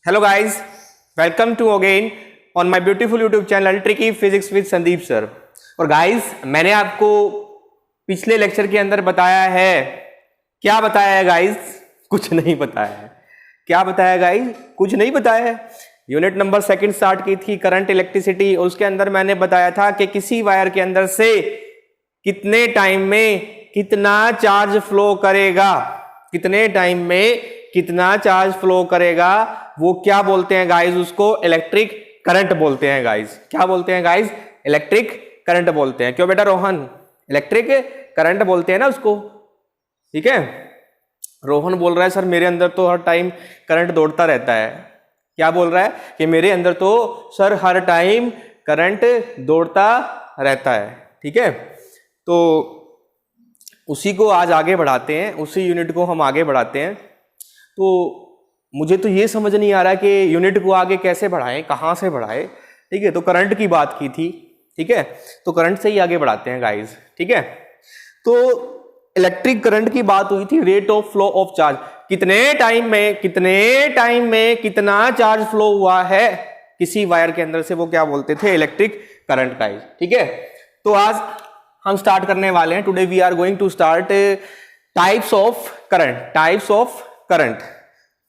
Hello guys, welcome to again on my beautiful YouTube channel tricky physics with Sandeep sir. और guys, मैंने आपको पिछले lecture के अंदर बताया है, क्या बताया है गाइस? कुछ नहीं बताया है। क्या बताया गाइस? कुछ नहीं बताया है। यूनिट नंबर सेकंड स्टार्ट की थी करंट इलेक्ट्रिसिटी, और उसके अंदर मैंने बताया था कि किसी वायर के अंदर से कितने टाइम में कितना चार्ज फ्लो करेगा, कितने टाइम में कितना चार्ज फ्लो करेगा, वो क्या बोलते हैं गाइस? उसको इलेक्ट्रिक करंट बोलते हैं गाइस। क्या बोलते हैं गाइस? इलेक्ट्रिक करंट बोलते हैं। क्यों बेटा रोहन? इलेक्ट्रिक करंट बोलते हैं ना उसको, ठीक है। रोहन बोल रहा है सर मेरे अंदर तो हर टाइम करंट दौड़ता रहता है। क्या बोल रहा है? कि मेरे अंदर तो सर हर टाइम करंट दौड़ता रहता है, ठीक है। तो उसी को आज आगे बढ़ाते हैं, उसी यूनिट को हम आगे बढ़ाते हैं। तो मुझे तो ये समझ नहीं आ रहा कि यूनिट को आगे कैसे बढ़ाएं, कहाँ से बढ़ाएं, ठीक है। तो करंट की बात की थी, ठीक है, तो करंट से ही आगे बढ़ाते हैं गाइस, ठीक है। तो इलेक्ट्रिक करंट की बात हुई थी, rate of flow of charge, कितने टाइम में कितना चार्ज फ्लो हुआ है किसी वायर के अंदर से, वो क्या बोलते थे? इलेक्ट्रिक करंट गाइस, ठीक है। तो आज हम स्टार्ट करने वाले हैं, today we are going to start types of current.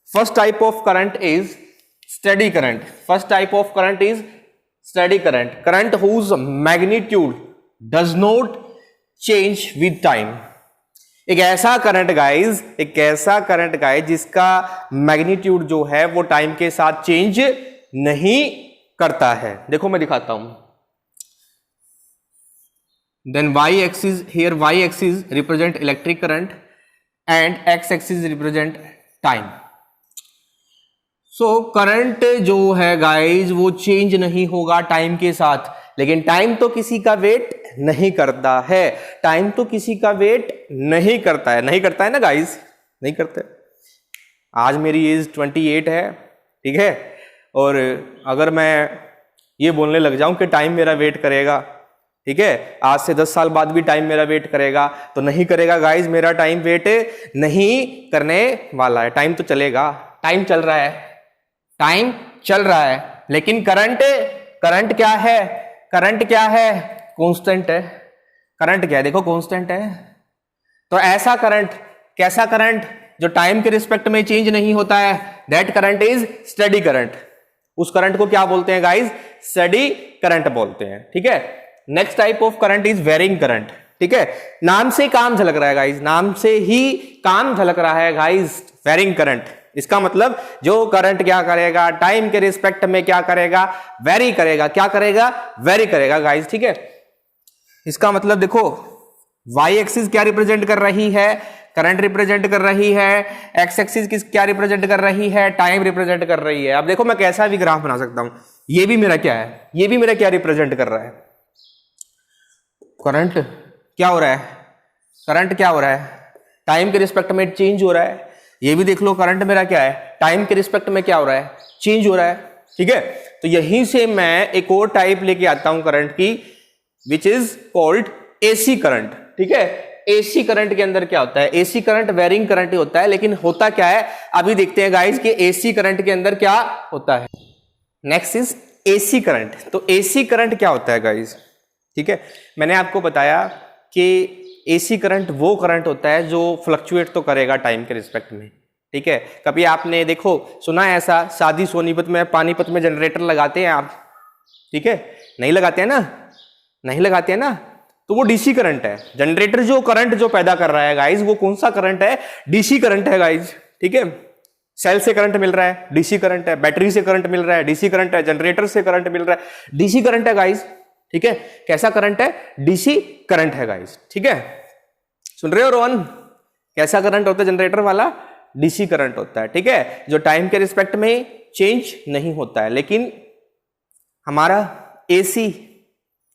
First type of current is steady current. First type of current is steady current. Current whose magnitude does not change with time. एक ऐसा current guys जिसका magnitude जो है वो time के साथ change नहीं करता है। देखो मैं दिखाता हूं। Then y axis, here y axis represent electric current and x axis represent time. So current जो है गाइज वो चेंज नहीं होगा टाइम के साथ, लेकिन टाइम तो किसी का वेट नहीं करता है। टाइम तो किसी का वेट नहीं करता है ना गाइज, नहीं करता। आज मेरी एज 28 है, ठीक है, और अगर मैं ये बोलने लग जाऊं कि टाइम मेरा वेट करेगा, ठीक है, आज से 10 साल बाद भी टाइम मेरा वेट करेगा, तो नहीं करेगा गाइज। मेरा टाइम वेट नहीं करने वाला है। टाइम तो चलेगा, टाइम चल रहा है, लेकिन करंट क्या है? कांस्टेंट है। करंट क्या है? देखो कांस्टेंट है। तो ऐसा करंट, कैसा करंट जो टाइम के रिस्पेक्ट में चेंज नहीं होता है, that current is steady current. उस करंट को क्या बोलते हैं गाइज? स्टेडी करंट बोलते हैं, ठीक है। Next type of current is varying current, ठीक है। नाम से काम झलक रहा है गाइज, नाम से ही काम झलक रहा है गाइज, वेरिंग करंट। इसका मतलब जो करंट क्या करेगा, टाइम के रिस्पेक्ट में क्या करेगा? वेरी करेगा। क्या करेगा? वेरी करेगा गाइस, ठीक है। इसका मतलब देखो, वाई एक्सिस क्या रिप्रेजेंट कर रही है? करंट रिप्रेजेंट कर रही है। एक्स एक्सिस क्या रिप्रेजेंट कर रही है? टाइम रिप्रेजेंट कर रही है। अब देखो मैं कैसा भी ग्राफ बना सकता हूं। ये भी मेरा क्या है? ये भी मेरा क्या रिप्रेजेंट कर रहा है? करंट क्या हो रहा है? टाइम के रिस्पेक्ट में चेंज हो रहा है। ये भी देख लो, करंट मेरा क्या है? टाइम के रिस्पेक्ट में क्या हो रहा है? चेंज हो रहा है, ठीक है। तो यहीं से मैं एक और टाइप लेके आता हूं करंट की, which is called AC current, ठीक है। एसी करंट के अंदर क्या होता है? एसी करंट वेरिंग करंट ही होता है, लेकिन होता क्या है अभी देखते हैं गाइस कि एसी करंट के अंदर क्या होता है। Next is AC current. तो एसी करंट क्या होता है गाइस, ठीक है। मैंने आपको बताया कि एसी करंट वो करंट होता है जो फ्लक्चुएट तो करेगा टाइम के रिस्पेक्ट में, ठीक है। कभी आपने देखो सुना है ऐसा, शादी सोनीपत में, पानीपत में जनरेटर लगाते हैं आप, ठीक है? नहीं लगाते हैं ना, तो वो डीसी करंट है। जनरेटर जो करंट जो पैदा कर रहा है गाइज, वो कौन सा करंट है? डीसी करंट है गाइज, ठीक है। सेल से करंट मिल रहा है, डीसी करंट है। बैटरी से करंट मिल रहा है, डीसी करंट है। जनरेटर से करंट मिल रहा है, डीसी करंट है गाइज, ठीक है। कैसा करंट है? डीसी करंट है गाइस, ठीक है। सुन रहे हो रोहन? कैसा करंट होता है जनरेटर वाला? डीसी करंट होता है, ठीक है, जो टाइम के रिस्पेक्ट में चेंज नहीं होता है। लेकिन हमारा एसी,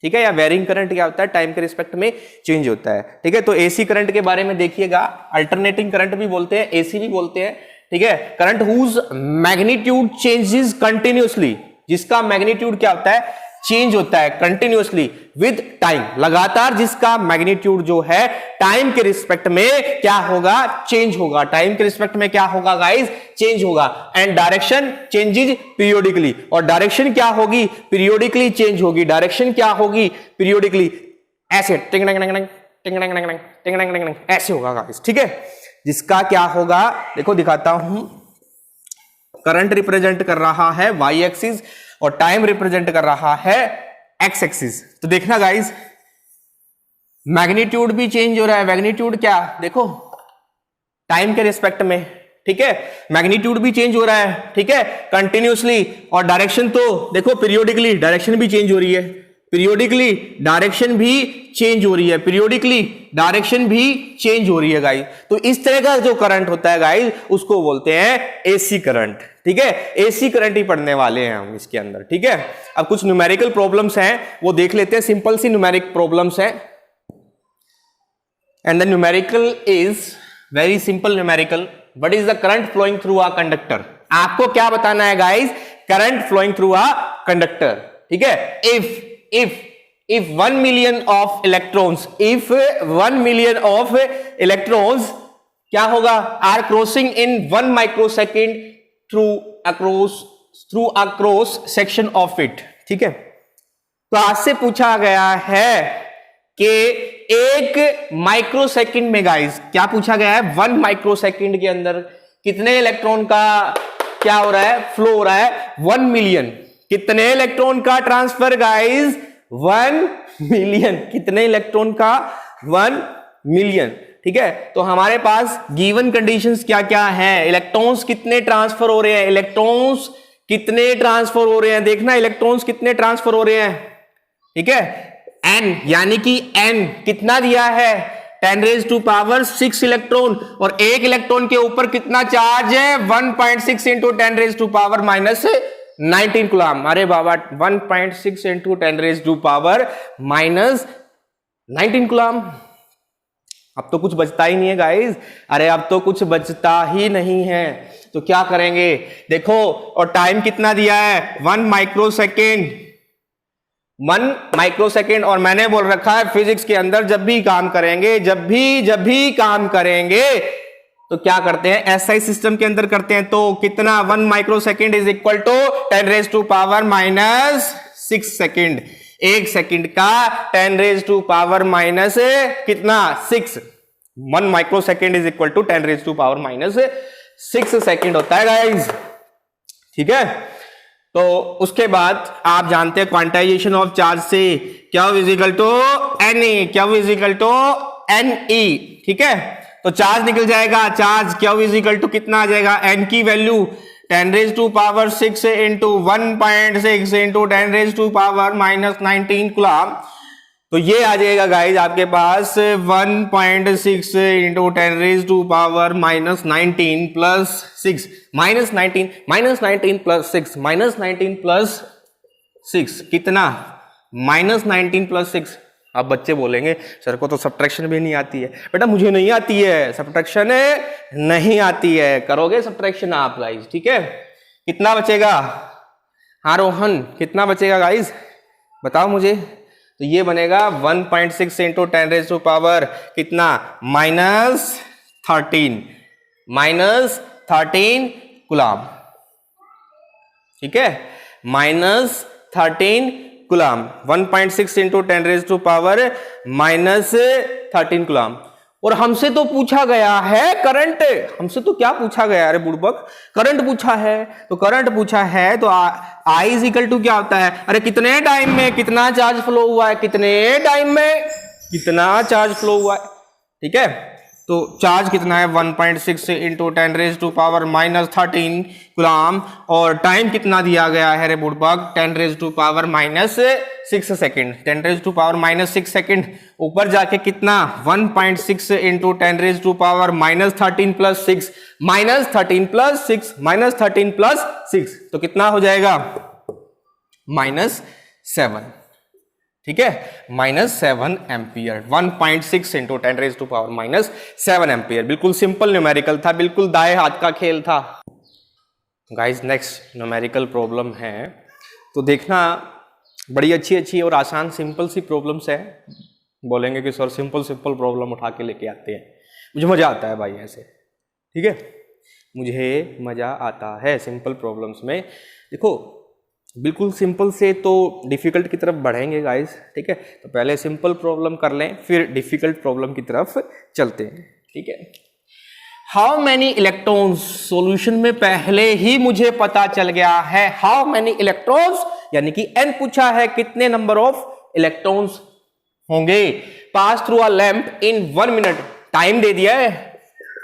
ठीक है, या वेरिंग करंट क्या होता है? टाइम के रिस्पेक्ट में चेंज होता है, ठीक है। तो एसी करंट के बारे में देखिएगा, अल्टरनेटिंग करंट भी बोलते हैं, एसी भी बोलते हैं, ठीक है। Current whose magnitude changes continuously, जिसका मैग्नीट्यूड क्या होता है? चेंज होता है कंटिन्यूअसली विद टाइम, लगातार, जिसका मैग्नीट्यूड जो है टाइम के रिस्पेक्ट में क्या होगा, चेंज होगा। टाइम के रिस्पेक्ट में क्या होगा गाइस, चेंज होगा। एंड डायरेक्शन चेंजेज पीरियोडिकली, और डायरेक्शन क्या होगी, पीरियोडिकली चेंज होगी। डायरेक्शन क्या होगी, पीरियोडिकली, ऐसे टिंग टिंग टिंग टिंग टिंग टिंग टिंग टिंग टिंग टिंग ऐसे होगा गाइस, ठीक है। जिसका क्या होगा, देखो दिखाता हूं, करंट रिप्रेजेंट कर रहा है वाई एक्सिस और टाइम रिप्रेजेंट कर रहा है एक्स एक्सिस। तो देखना गाइस, मैग्नीट्यूड भी चेंज हो रहा है। मैग्नीट्यूड क्या, देखो टाइम के रिस्पेक्ट में, ठीक है, मैग्नीट्यूड भी चेंज हो रहा है, ठीक है, कंटिन्यूअसली। और डायरेक्शन तो देखो पीरियोडिकली डायरेक्शन भी चेंज हो रही है, पीरियोडिकली डायरेक्शन भी चेंज हो रही है, पीरियोडिकली डायरेक्शन भी चेंज हो रही है गाइस। तो इस तरह का जो करंट होता है गाइस, उसको बोलते हैं एसी करंट, ठीक है। एसी करंट ही पढ़ने वाले हैं हम इसके अंदर, ठीक है। अब कुछ न्यूमेरिकल प्रॉब्लम्स हैं, वो देख लेते हैं। सिंपल सी न्यूमेरिक प्रॉब्लम्स हैं, and the numerical is very simple numerical. What is the current flowing through a conductor. आपको क्या बताना है guys, current flowing through a conductor, ठीक है। if 1 million of electrons, if 1 million of electrons क्या होगा, are crossing in 1 microsecond through a cross section of it, ठीक है। तो आज से पूछा गया है कि एक माइक्रोसेकंड में गाइस, क्या पूछा गया है, 1 माइक्रोसेकंड के अंदर कितने इलेक्ट्रॉन का क्या हो रहा है, फ्लो हो रहा है, 1 मिलियन। कितने इलेक्ट्रॉन का ट्रांसफर गाइस, 1 मिलियन। कितने इलेक्ट्रॉन का, 1 मिलियन, ठीक है। तो हमारे पास गिवन कंडीशंस क्या क्या हैं, इलेक्ट्रॉन्स कितने ट्रांसफर हो रहे हैं, इलेक्ट्रॉन्स कितने ट्रांसफर हो रहे हैं, देखना इलेक्ट्रॉन्स कितने ट्रांसफर हो रहे हैं, ठीक है। n यानी कि n कितना दिया है, 10⁻⁶ इलेक्ट्रॉन, और एक इलेक्ट्रॉन के ऊपर कितना चार्ज है, 1.6 इंटू 10⁻⁻⁻19 कूलम। अरे बाबा 1.6 इंटू 10⁻⁻⁻19 कूलम। अब तो कुछ बचता ही नहीं है गाइस, अरे अब तो कुछ बचता ही नहीं है। तो क्या करेंगे, देखो, और टाइम कितना दिया है, 1 माइक्रोसेकेंड, 1 माइक्रोसेकेंड। और मैंने बोल रखा है फिजिक्स के अंदर जब भी काम करेंगे, जब भी काम करेंगे तो क्या करते हैं, एसआई सिस्टम के अंदर करते हैं। तो कितना, 1 microsecond is equal to 10⁻⁻⁻6 second. एक सेकेंड का 10⁻⁻ कितना, 6। 1 microsecond is equal to 10⁻⁻6 second होता है गाइस, ठीक है। तो उसके बाद आप जानते हैं क्वांटाइजेशन ऑफ चार्ज से, क्या इजिकल टू Na, क्या इजिकल टू Ne, ठीक है। तो चार्ज निकल जाएगा, चार्ज क्या इजिकल टू कितना आ जाएगा, n की वैल्यू 10⁻⁶ इंटू 1.6 इंटू 10⁻⁻19 कूलम। तो ये आ जाएगा गाइज आपके पास 1.6 इंटू 10⁻⁻19 प्लस 6 -19 प्लस 6 -19 प्लस 6 कितना, -19 प्लस 6। अब बच्चे बोलेंगे सर को तो सब्ट्रैक्शन भी नहीं आती है। बेटा मुझे नहीं आती है सब्ट्रैक्शन, नहीं आती है, करोगे सब्ट्रैक्शन आप गाइज, ठीक है। कितना बचेगा, हाँ रोहन कितना बचेगा गाइज बताओ मुझे। तो ये बनेगा 1.6 इंटू 10⁻⁻ कितना, -13 कूलम, ठीक है, -13 कूलम। 1.6 into 10⁻⁻13 coulomb. और हमसे तो पूछा गया है करंट, हमसे तो क्या पूछा गया, अरे बुड़बक करंट पूछा है। तो करंट पूछा है तो आई इज इक्वल टू क्या होता है, अरे कितने टाइम में कितना चार्ज फ्लो हुआ है, कितने टाइम में कितना चार्ज फ्लो हुआ है, ठीक है। तो चार्ज कितना है 1.6 इंटू 10⁻⁻13 कूलम, और टाइम कितना दिया गया है रे बुड़बक 10⁻⁻6 सेकेंड, 10⁻⁻6 सेकेंड। ऊपर जाके कितना 1.6 इंटू 10⁻⁻13 प्लस 6 -13 प्लस 6 -13 प्लस 6 तो कितना हो जाएगा -7, ठीक है, -7 एम्पियर। 1.6 into 10⁻⁻7 ampere. बिल्कुल सिंपल न्यूमेरिकल था, बिल्कुल दाएं हाथ का खेल था गाइस। नेक्स्ट न्यूमेरिकल प्रॉब्लम है, तो देखना बड़ी अच्छी अच्छी और आसान सिंपल सी प्रॉब्लम्स है। बोलेंगे कि सर सिंपल सिंपल प्रॉब्लम उठा के लेके आते हैं, मुझे मजा आता है भाई ऐसे, ठीक है, मुझे मजा आता है सिंपल प्रॉब्लम्स में। देखो बिल्कुल सिंपल से तो डिफिकल्ट की तरफ बढ़ेंगे गाइस, ठीक है, तो पहले सिंपल प्रॉब्लम कर लें फिर डिफिकल्ट प्रॉब्लम की तरफ चलते हैं, ठीक है। हाउ मैनी इलेक्ट्रॉन्स, सॉल्यूशन में पहले ही मुझे पता चल गया है हाउ मैनी इलेक्ट्रॉन्स, यानी कि n पूछा है कितने नंबर ऑफ इलेक्ट्रॉन्स होंगे pass through a lamp in 1 minute. Time दे दिया है,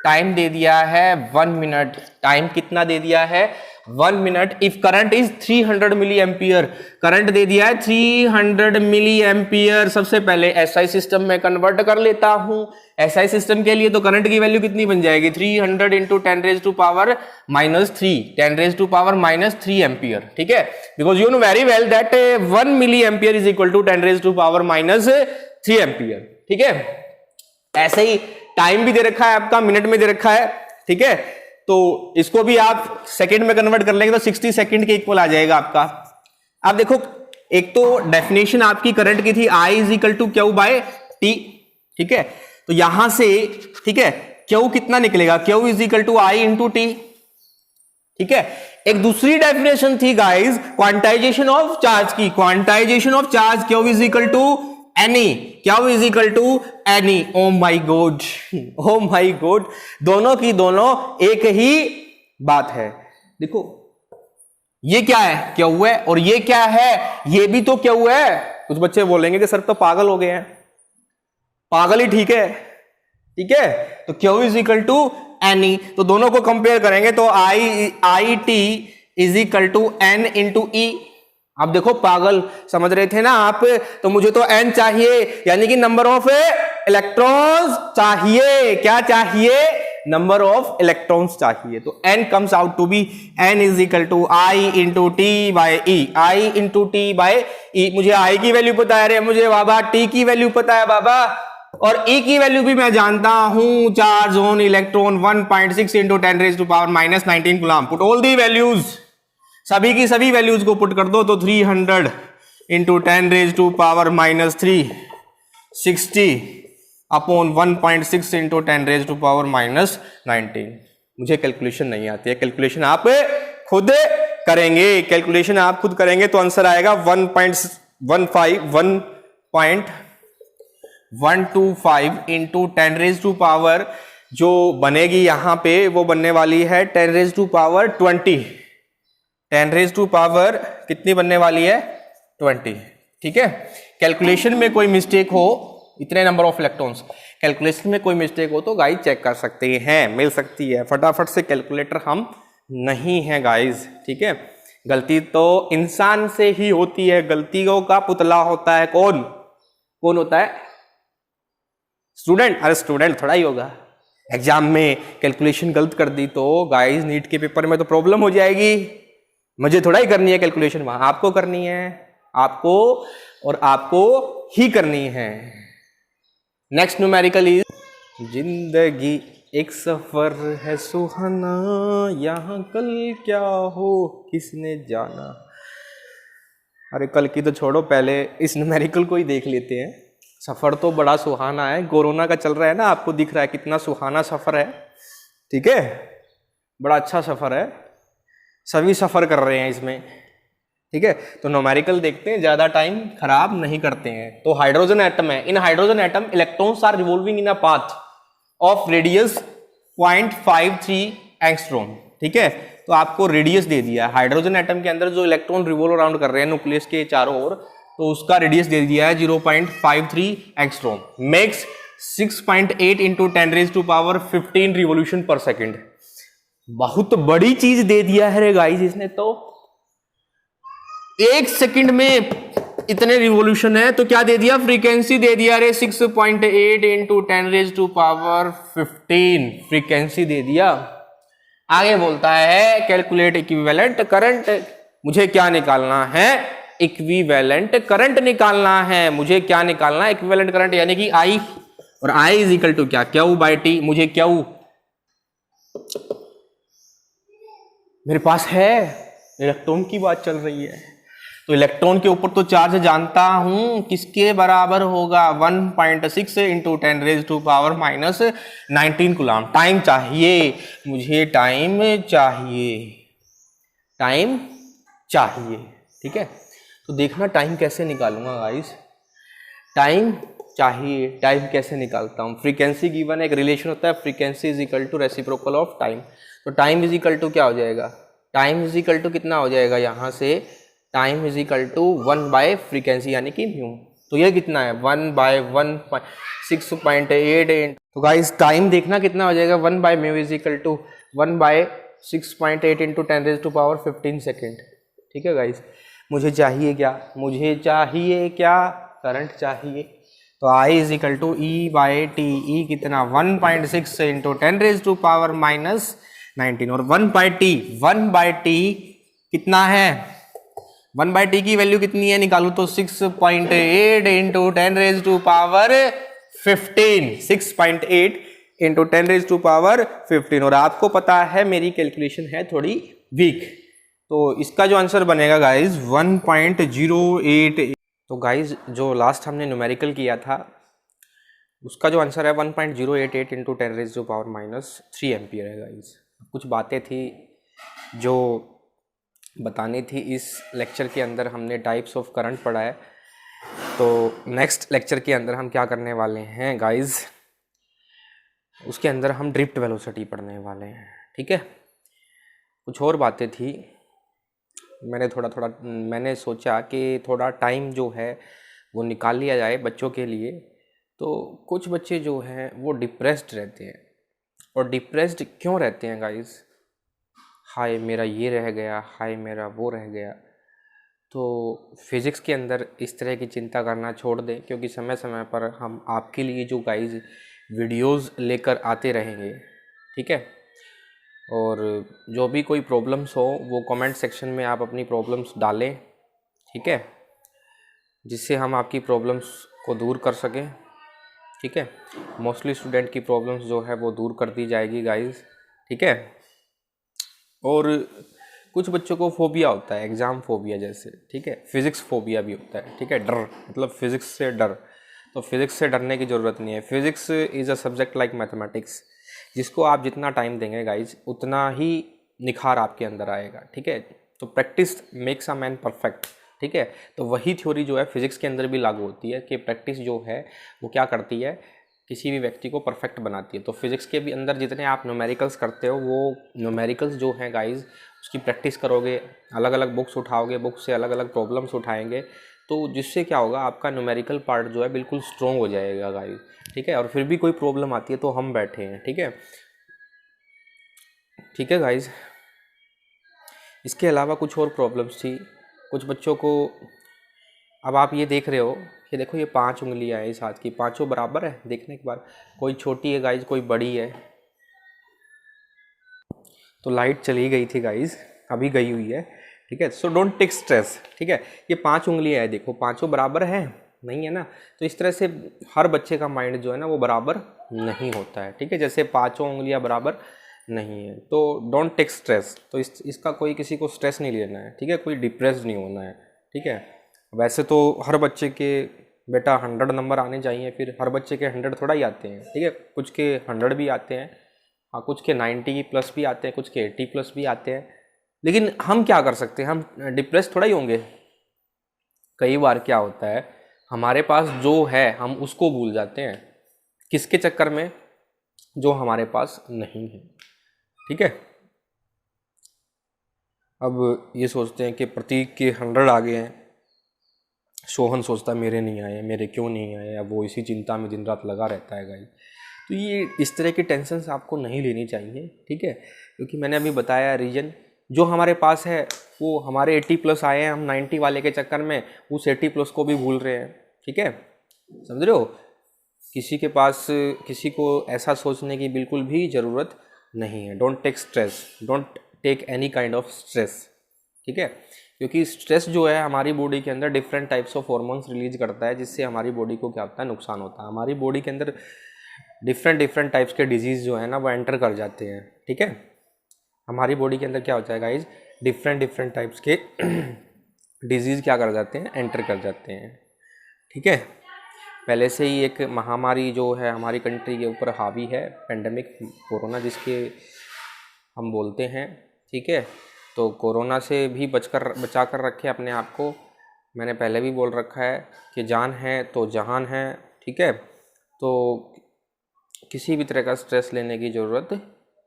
टाइम दे दिया है 1 मिनट, टाइम कितना दे दिया है 1 minute. If current is 300 milli ampere, current दे दिया है 300 मिली एम्पियर। सबसे पहले एसआई सिस्टम में कन्वर्ट कर लेता हूं। एसआई सिस्टम के लिए तो करंट की वैल्यू कितनी बन जाएगी 300 इंटू 10⁻⁻3, 10⁻⁻3 एम्पियर, ठीक है, because you know very well that 1 milliampere is equal to 10⁻⁻3 ampere, ठीक है। ऐसे ही टाइम भी दे रखा है आपका, मिनट में दे रखा है, ठीक है, तो इसको भी आप सेकंड में कन्वर्ट कर लेंगे तो 60 सेकंड के इक्वल आ जाएगा आपका। आप देखो एक तो डेफिनेशन आपकी करंट की थी I is equal to Q by T, ठीक है, तो यहां से, ठीक है, क्यू कितना निकलेगा, Q is equal to I into T, ठीक है। एक दूसरी डेफिनेशन थी गाइस क्वांटाइजेशन ऑफ चार्ज की, quantization of charge Q is equal to N E, Q is equal to N E. Oh my god, oh my god, दोनों की दोनों एक ही बात है। देखो ये क्या है, क्यू है, और ये क्या है, ये भी तो क्यू है। कुछ बच्चे बोलेंगे कि सर तो पागल हो गए हैं, पागल ही ठीक है, ठीक है, तो Q is equal to N E, तो दोनों को कंपेयर करेंगे तो I T is equal to N into E. आप देखो पागल समझ रहे थे ना आप, तो मुझे तो n चाहिए, यानी कि नंबर ऑफ इलेक्ट्रॉन्स चाहिए, क्या चाहिए, नंबर ऑफ इलेक्ट्रॉन्स चाहिए। तो n comes out to be n is equal to I into T by E, I into T by E. मुझे I की वैल्यू पता है, अरे मुझे बाबा T की वैल्यू पता है बाबा, और E की वैल्यू भी मैं जानता हूं, charge on electron 1.6 into 10⁻⁻19 coulomb. Put all the values, सभी की सभी वैल्यूज को पुट कर दो, तो 300 इंटू 10⁻⁻3 60 अपॉन 1.6 इंटू 10⁻⁻19। मुझे कैलकुलेशन नहीं आती है, कैलकुलेशन आप खुद करेंगे, कैलकुलेशन आप खुद करेंगे तो आंसर आएगा 1.125 इंटू 10⁻, जो बनेगी यहां पे वो बनने वाली है 10⁻20, 10⁻, कितनी बनने वाली है 20, ठीक है। कैलकुलेशन में कोई मिस्टेक हो, इतने नंबर ऑफ इलेक्ट्रॉन्स, कैलकुलेशन में कोई मिस्टेक हो तो गाइस चेक कर सकते हैं, मिल सकती है फटाफट से। कैलकुलेटर हम नहीं है गाइस, ठीक है, गलती तो इंसान से ही होती है, गलतियों का पुतला होता है कौन, कौन होता है, स्टूडेंट। अरे स्टूडेंट थोड़ा ही होगा, एग्जाम में कैलकुलेशन गलत कर दी तो गाइस नीट के पेपर में तो प्रॉब्लम हो जाएगी। मुझे थोड़ा ही करनी है कैलकुलेशन, वहां आपको करनी है, आपको और आपको ही करनी है। नेक्स्ट न्यूमेरिकल इज, जिंदगी एक सफर है सुहाना, यहां कल क्या हो किसने जाना। अरे कल की तो छोड़ो, पहले इस न्यूमेरिकल को ही देख लेते हैं। सफर तो बड़ा सुहाना है, कोरोना का चल रहा है ना, आपको दिख रहा है कितना सुहाना सफर है, ठीक है, बड़ा अच्छा सफर है, सभी सफर कर रहे हैं इसमें, ठीक है। तो न्यूमेरिकल देखते हैं, ज्यादा टाइम खराब नहीं करते हैं। तो हाइड्रोजन एटम है, in hydrogen atom electrons are revolving in a path of radius 0.53 angstrom, ठीक है। तो आपको रेडियस दे दिया, हाइड्रोजन एटम के अंदर जो इलेक्ट्रॉन रिवॉल्व अराउंड कर रहे हैं न्यूक्लियस के चारों ओर, तो उसका रेडियस दे दिया है 0.53 angstrom, makes 6.8 into 10⁻15 revolution per second. बहुत बड़ी चीज दे दिया है रे गाइस इसने, तो एक सेकंड में इतने रिवॉल्यूशन है, तो क्या दे दिया, फ्रीक्वेंसी दे दिया रे 6.8 इंटू 10⁻15 फ्रीक्वेंसी दे दिया। आगे बोलता है कैलकुलेट इक्विवेलेंट करंट, मुझे क्या निकालना है, इक्विवेलेंट करंट निकालना है, मुझे क्या निकालना है, इक्विवेलेंट करंट, यानी कि I, और I इज इक्वल टू क्या, क्यू बाई टी। मुझे क्यू मेरे पास है, इलेक्ट्रॉन की बात चल रही है, तो इलेक्ट्रॉन के ऊपर तो चार्ज जानता हूं, किसके बराबर होगा 1.6 इंटू 10⁻⁻⁹ कूलम। टाइम चाहिए मुझे, टाइम चाहिए, ठीक है। तो देखना टाइम कैसे निकालूंगा गाइस, टाइम चाहिए, टाइम कैसे निकालता हूँ। फ्रीक्वेंसी गिवन एक रिलेशन होता है, frequency is equal to reciprocal of time. तो टाइम इज इक्वल टू क्या हो जाएगा, टाइम इज इक्वल टू कितना हो जाएगा यहाँ से, time is equal to 1 by frequency यानी कि म्यू। तो ये कितना है 1/1.6.8। तो गाइस टाइम देखना कितना हो जाएगा, 1 by mu is equal to 1/6.8 into 10⁻15 second, ठीक है गाइस। मुझे चाहिए क्या, मुझे चाहिए क्या, करंट चाहिए। तो I is equal to E by T, E कितना 1.6 इंटू 10⁻⁻⁹ और 1/t कितना है, 1/t की वैल्यू कितनी है निकालू तो 6.8 इंटू 10⁻15, 6.8 इंटू 10⁻15। और आपको पता है मेरी कैलकुलेशन है थोड़ी वीक, तो इसका जो आंसर बनेगा गाइज 1.08। तो गाइज जो लास्ट हमने न्यूमेरिकल किया था उसका जो आंसर है 1.088 इंटू 10⁻⁻3 एम्पियर है गाइज। कुछ बातें थी जो बतानी थी इस लेक्चर के अंदर, हमने टाइप्स ऑफ करंट पढ़ा है। तो नेक्स्ट लेक्चर के अंदर हम क्या करने वाले हैं गाइज, उसके अंदर हम ड्रिफ्ट वेलोसिटी पढ़ने वाले हैं, ठीक है। कुछ और बातें थी, मैंने सोचा कि थोड़ा टाइम जो है वो निकाल लिया जाए बच्चों के लिए। तो कुछ बच्चे जो हैं वो डिप्रेस्ड रहते हैं, और डिप्रेस्ड क्यों रहते हैं गाइस, हाय मेरा ये रह गया, हाय मेरा वो रह गया। तो फिज़िक्स के अंदर इस तरह की चिंता करना छोड़ दें, क्योंकि समय समय पर हम आपके लिए जो गाइस वीडियोस लेकर आते रहेंगे, ठीक है। और जो भी कोई प्रॉब्लम्स हो वो कमेंट सेक्शन में आप अपनी प्रॉब्लम्स डालें, ठीक है, जिससे हम आपकी प्रॉब्लम्स को दूर कर सकें, ठीक है। मोस्टली स्टूडेंट की प्रॉब्लम्स जो है वो दूर कर दी जाएगी गाइस, ठीक है। और कुछ बच्चों को फोबिया होता है, एग्ज़ाम फोबिया जैसे, ठीक है, फिज़िक्स फोबिया भी होता है, ठीक है, डर, मतलब फिज़िक्स से डर। तो फिज़िक्स से डरने की ज़रूरत नहीं है। Physics is a subject like mathematics, जिसको आप जितना टाइम देंगे गाइज उतना ही निखार आपके अंदर आएगा, ठीक है। तो practice makes a man perfect, ठीक है। तो वही थ्योरी जो है फिज़िक्स के अंदर भी लागू होती है कि प्रैक्टिस जो है वो क्या करती है, किसी भी व्यक्ति को परफेक्ट बनाती है। तो फिज़िक्स के भी अंदर जितने आप न्यूमेरिकल्स करते हो, वो न्यूमेरिकल्स जो हैं गाइज उसकी प्रैक्टिस करोगे, अलग अलग बुक्स उठाओगे, बुक से अलग अलग प्रॉब्लम्स उठाएंगे, तो जिससे क्या होगा आपका न्यूमेरिकल पार्ट जो है बिल्कुल स्ट्रॉन्ग हो जाएगा गाइज, ठीक है। और फिर भी कोई प्रॉब्लम आती है तो हम बैठे हैं, ठीक है, ठीक है गाइज। इसके अलावा कुछ और प्रॉब्लम्स थी कुछ बच्चों को। अब आप ये देख रहे हो कि देखो ये 5 उंगलियां हैं इस हाथ की, पांचों बराबर है, देखने के बाद कोई छोटी है गाइज, कोई बड़ी है। तो लाइट चली गई थी गाइज, अभी गई हुई है, ठीक है। सो डोंट टेक स्ट्रेस, ठीक है। ये 5 उंगलियां है, देखो पांचों बराबर है नहीं है ना। तो इस तरह से हर बच्चे का माइंड जो है ना वो बराबर नहीं होता है, ठीक है। जैसे पांचों उंगलियां बराबर नहीं है, तो डोंट टेक स्ट्रेस। तो इसका कोई किसी को स्ट्रेस नहीं लेना है, ठीक है, कोई डिप्रेस नहीं होना है, ठीक है। वैसे तो हर बच्चे के बेटा 100 नंबर आने चाहिए, फिर हर बच्चे के 100 थोड़ा ही आते हैं, ठीक है। कुछ के 100 भी आते हैं, हाँ, कुछ के 90 प्लस भी आते हैं, कुछ के 80 प्लस भी आते हैं। लेकिन हम क्या कर सकते हैं, हम डिप्रेस थोड़ा ही होंगे। कई बार क्या होता है हमारे पास जो है हम उसको भूल जाते हैं, किसके चक्कर में, जो हमारे पास नहीं है, ठीक है। अब ये सोचते हैं कि प्रतीक के 100 आ गए हैं, सोहन सोचता है मेरे नहीं आए, मेरे क्यों नहीं आए, अब वो इसी चिंता में दिन रात लगा रहता है गाइस। तो ये इस तरह की टेंशन आपको नहीं लेनी चाहिए, ठीक है। क्योंकि मैंने अभी बताया रीजन जो हमारे पास है, वो हमारे 80 प्लस आए हैं, हम 90 वाले के चक्कर में उस 80 प्लस को भी भूल रहे हैं, ठीक है, समझ रहे हो। किसी के पास किसी को ऐसा सोचने की बिल्कुल भी ज़रूरत नहीं है। Don't take stress, don't take any kind of stress, ठीक है। क्योंकि स्ट्रेस जो है हमारी बॉडी के अंदर different types of hormones release करता है, जिससे हमारी बॉडी को क्या होता है, नुकसान होता है। हमारी बॉडी के अंदर डिफरेंट टाइप्स के डिजीज़ जो है ना वो एंटर कर जाते हैं, ठीक है। हमारी बॉडी के अंदर क्या होता है गाइज, डिफरेंट टाइप्स के डिजीज़ क्या कर जाते हैं, एंटर कर जाते हैं। ठीक है, पहले से ही एक महामारी जो है हमारी कंट्री के ऊपर हावी है, पेंडेमिक कोरोना जिसके हम बोलते हैं। ठीक है, तो कोरोना से भी बचा कर रखें अपने आप को। मैंने पहले भी बोल रखा है कि जान है तो जहान है। ठीक है, तो किसी भी तरह का स्ट्रेस लेने की ज़रूरत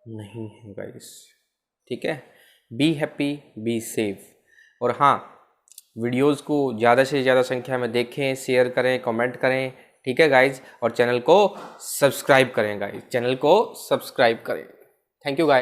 नहीं है गाइस। ठीक है, बी हैप्पी, बी सेफ। और हाँ, वीडियोस को ज़्यादा से ज़्यादा संख्या में देखें, शेयर करें, कमेंट करें। ठीक है गाइज, और चैनल को सब्सक्राइब करें गाइज, चैनल को सब्सक्राइब करें। Thank you guys.